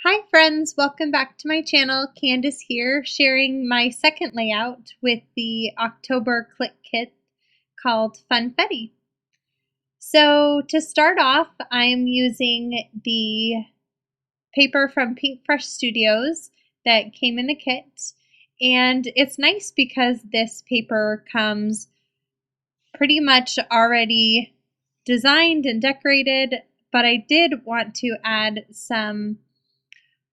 Hi friends, welcome back to my channel. Candace here, sharing my second layout with the October Clique kit called Funfetti. So to start off, I'm using the paper from Pink Fresh Studios that came in the kit. And it's nice because this paper comes pretty much already designed and decorated, but I did want to add some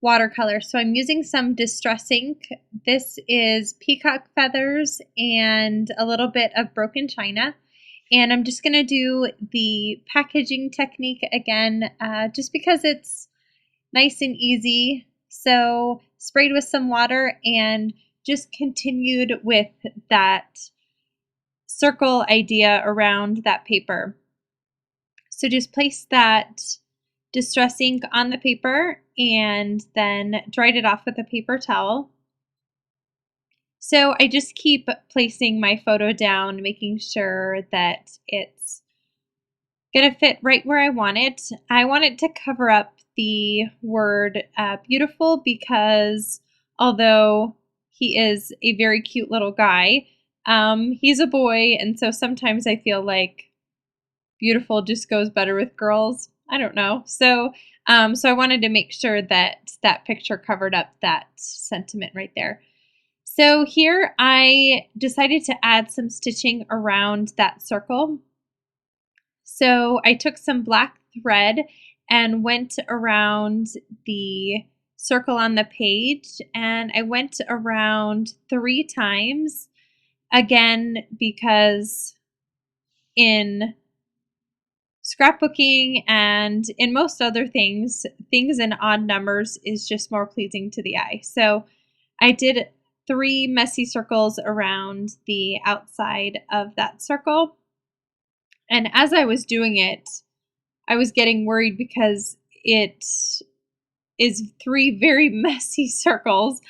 watercolor. So I'm using some Distress ink. This is peacock feathers and a little bit of broken china. And I'm just going to do the packaging technique again, just because it's nice and easy. So sprayed with some water and just continued with that circle idea around that paper. So just place that Distress ink on the paper and then dried it off with a paper towel. So I just keep placing my photo down, making sure that it's going to fit right where I want it. I want it to cover up the word beautiful because although he is a very cute little guy, he's a boy, and so sometimes I feel like beautiful just goes better with girls. I don't know. So I wanted to make sure that that picture covered up that sentiment right there. So here I decided to add some stitching around that circle. So I took some black thread and went around the circle on the page, and I went around 3 times, again because in scrapbooking and in most other things in odd numbers is just more pleasing to the eye. So I did 3 messy circles around the outside of that circle. And as I was doing it, I was getting worried because it is 3 very messy circles.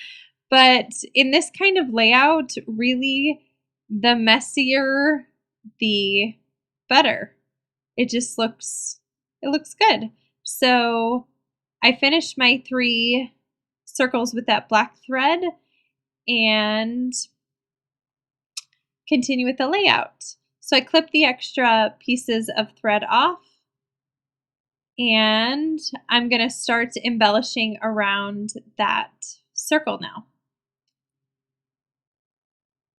But in this kind of layout, really, the messier, the better. It looks good. So I finished my 3 circles with that black thread and continue with the layout. So I clipped the extra pieces of thread off, and I'm going to start embellishing around that circle now.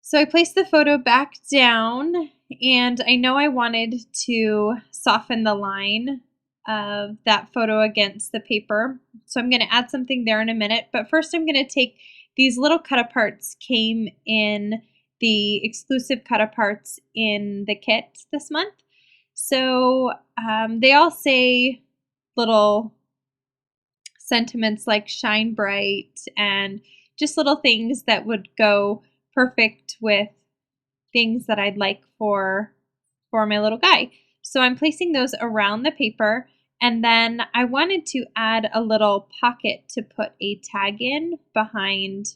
So I placed the photo back down, and I know I wanted to soften the line of that photo against the paper. So I'm going to add something there in a minute. But first I'm going to take these little cut-aparts came in the exclusive cut-aparts in the kit this month. So they all say little sentiments like shine bright and just little things that would go perfect with things that I'd like for my little guy. So I'm placing those around the paper, and then I wanted to add a little pocket to put a tag in behind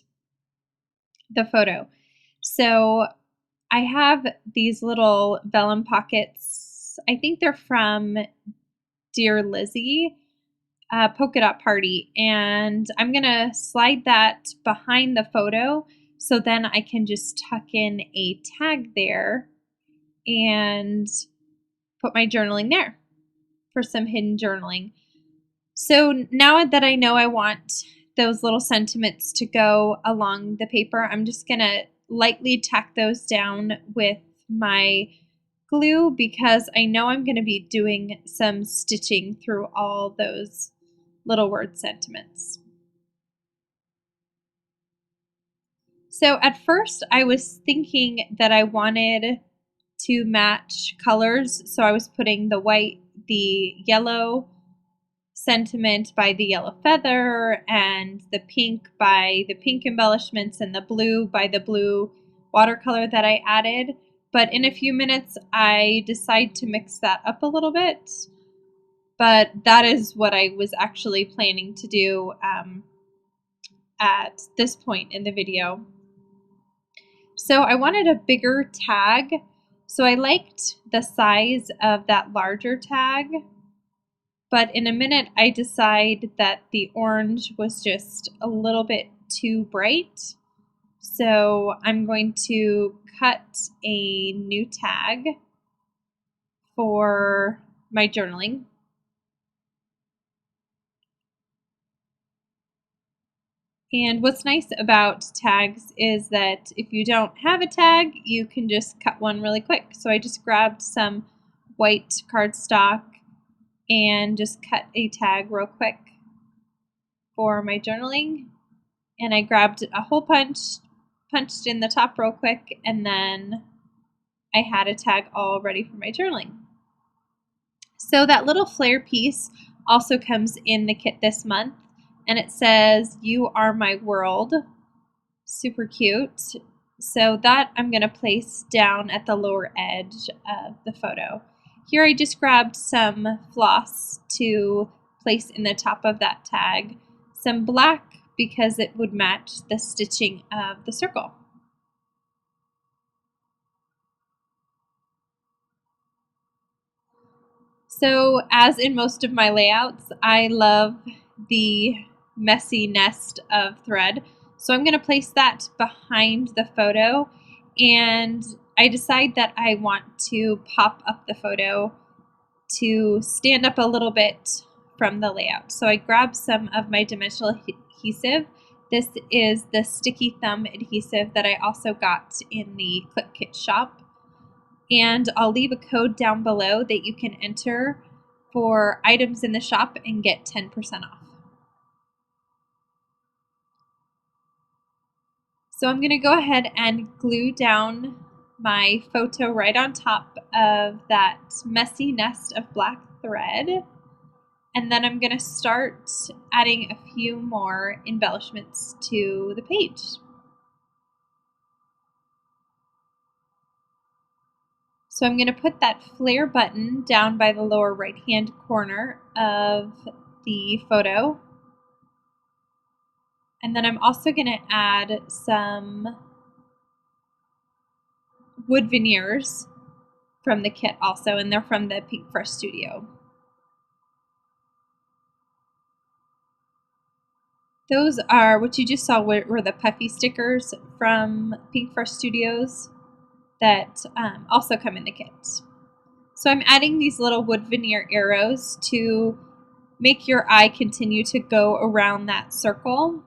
the photo. So I have these little vellum pockets. I think they're from Dear Lizzie polka dot party, and I'm gonna slide that behind the photo so then I can just tuck in a tag there and put my journaling there for some hidden journaling. So now that I know I want those little sentiments to go along the paper, I'm just gonna lightly tack those down with my glue because I know I'm going to be doing some stitching through all those little word sentiments. So at first I was thinking that I wanted to match colors, so I was putting the white, the yellow sentiment by the yellow feather, and the pink by the pink embellishments, and the blue by the blue watercolor that I added. But in a few minutes I decide to mix that up a little bit. But that is what I was actually planning to do at this point in the video. So I wanted a bigger tag, so I liked the size of that larger tag, but in a minute I decide that the orange was just a little bit too bright. So I'm going to cut a new tag for my journaling. And what's nice about tags is that if you don't have a tag, you can just cut one really quick. So I just grabbed some white cardstock and just cut a tag real quick for my journaling. And I grabbed a hole punch, punched in the top real quick, and then I had a tag all ready for my journaling. So that little flare piece also comes in the kit this month, and it says, "You are my world." Super cute. So that I'm going to place down at the lower edge of the photo. Here I just grabbed some floss to place in the top of that tag, some black because it would match the stitching of the circle. So as in most of my layouts, I love the messy nest of thread. So I'm going to place that behind the photo, and I decide that I want to pop up the photo to stand up a little bit from the layout. So I grab some of my dimensional adhesive. This is the sticky thumb adhesive that I also got in the Clique Kit shop. And I'll leave a code down below that you can enter for items in the shop and get 10% off. So I'm going to go ahead and glue down my photo right on top of that messy nest of black thread. And then I'm going to start adding a few more embellishments to the page. So I'm going to put that flare button down by the lower right hand corner of the photo. And then I'm also going to add some wood veneers from the kit also, and they're from the Pink Fresh Studio. Those are what you just saw were the puffy stickers from Pink Fresh Studios that also come in the kit. So I'm adding these little wood veneer arrows to make your eye continue to go around that circle.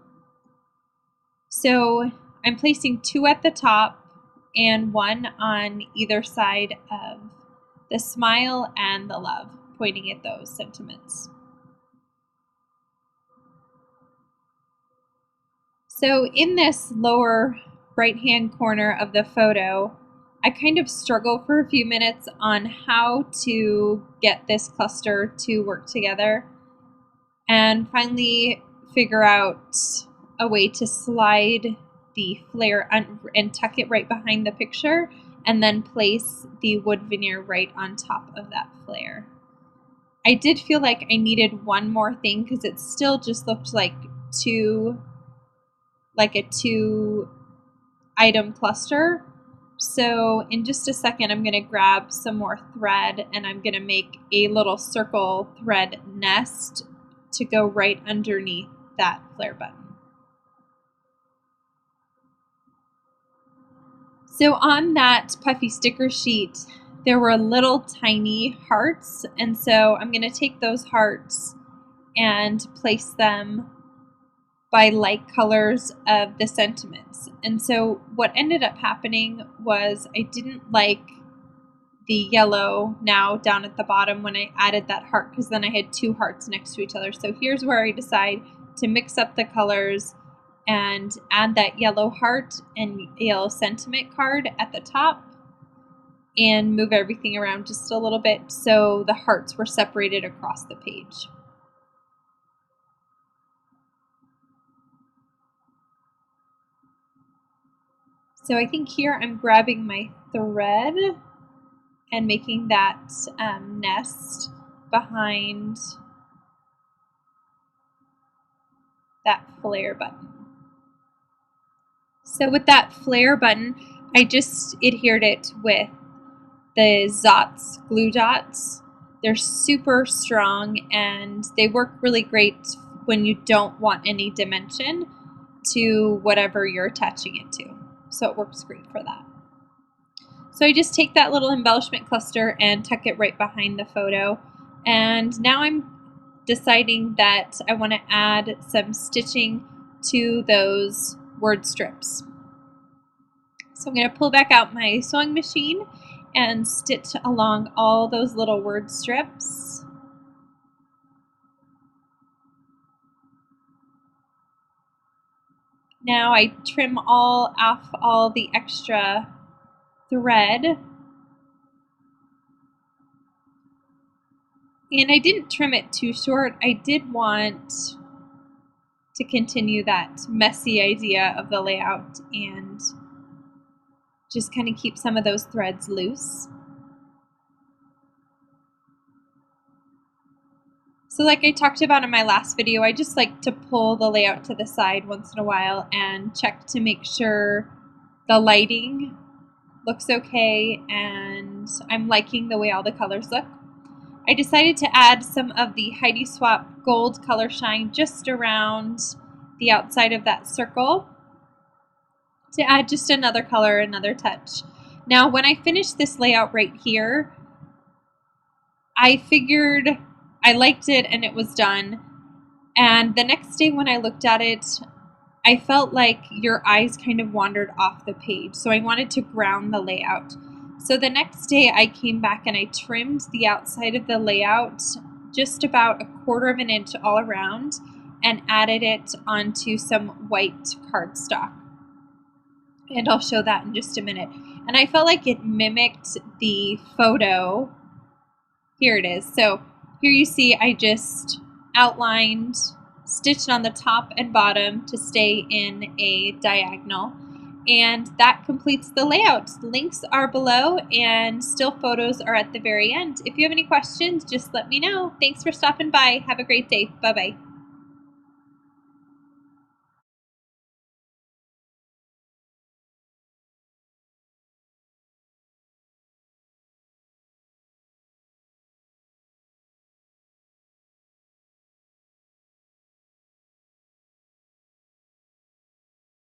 So I'm placing 2 at the top and 1 on either side of the smile and the love, pointing at those sentiments. So in this lower right-hand corner of the photo, I kind of struggle for a few minutes on how to get this cluster to work together, and finally figure out a way to slide the flare and tuck it right behind the picture, and then place the wood veneer right on top of that flare. I did feel like I needed one more thing because it still just looked like a 2 item cluster. So in just a second, I'm going to grab some more thread and I'm going to make a little circle thread nest to go right underneath that flare button. So on that puffy sticker sheet, there were little tiny hearts, and so I'm going to take those hearts and place them by like colors of the sentiments. And so what ended up happening was I didn't like the yellow now down at the bottom when I added that heart, because then I had 2 hearts next to each other. So here's where I decide to mix up the colors and add that yellow heart and yellow sentiment card at the top and move everything around just a little bit so the hearts were separated across the page. So I think here I'm grabbing my thread and making that nest behind that flare button. So with that flare button, I just adhered it with the Zots glue dots They're super strong and they work really great when you don't want any dimension to whatever you're attaching it to. So it works great for that. So I just take that little embellishment cluster and tuck it right behind the photo. And now I'm deciding that I want to add some stitching to those word strips. So I'm going to pull back out my sewing machine and stitch along all those little word strips. Now I trim off all the extra thread. And I didn't trim it too short. I did want to continue that messy idea of the layout and just kind of keep some of those threads loose. So like I talked about in my last video, I just like to pull the layout to the side once in a while and check to make sure the lighting looks okay and I'm liking the way all the colors look. I decided to add some of the Heidi Swap Gold Color Shine just around the outside of that circle to add just another color, another touch. Now when I finish this layout right here, I figured I liked it and it was done. And the next day when I looked at it, I felt like your eyes kind of wandered off the page. So I wanted to ground the layout. So the next day I came back and I trimmed the outside of the layout just about 1/4 of an inch all around and added it onto some white cardstock. And I'll show that in just a minute. And I felt like it mimicked the photo. Here it is. So here you see I just outlined, stitched on the top and bottom to stay in a diagonal. And that completes the layout. Links are below and still photos are at the very end. If you have any questions, just let me know. Thanks for stopping by. Have a great day. Bye-bye.